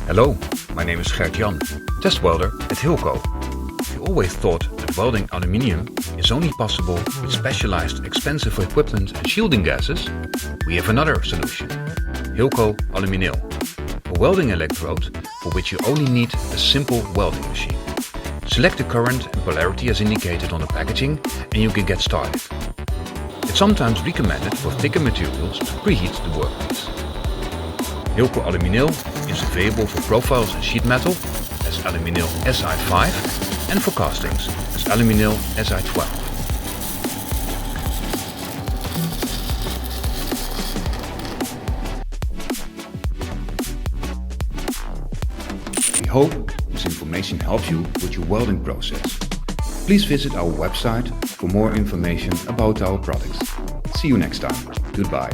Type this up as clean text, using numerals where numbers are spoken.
Hello, my name is Gert-Jan, test welder at Hilco. If you always thought that welding aluminium is only possible with specialized expensive equipment and shielding gases, we have another solution. Hilco Aluminil, a welding electrode for which you only need a simple welding machine. Select the current and polarity as indicated on the packaging and you can get started. It's sometimes recommended for thicker materials to preheat the workpiece. Hilco Aluminil is available for profiles and sheet metal as Aluminil Si5 and for castings as Aluminil Si12. We hope this information helps you with your welding process. Please visit our website for more information about our products. See you next time. Goodbye.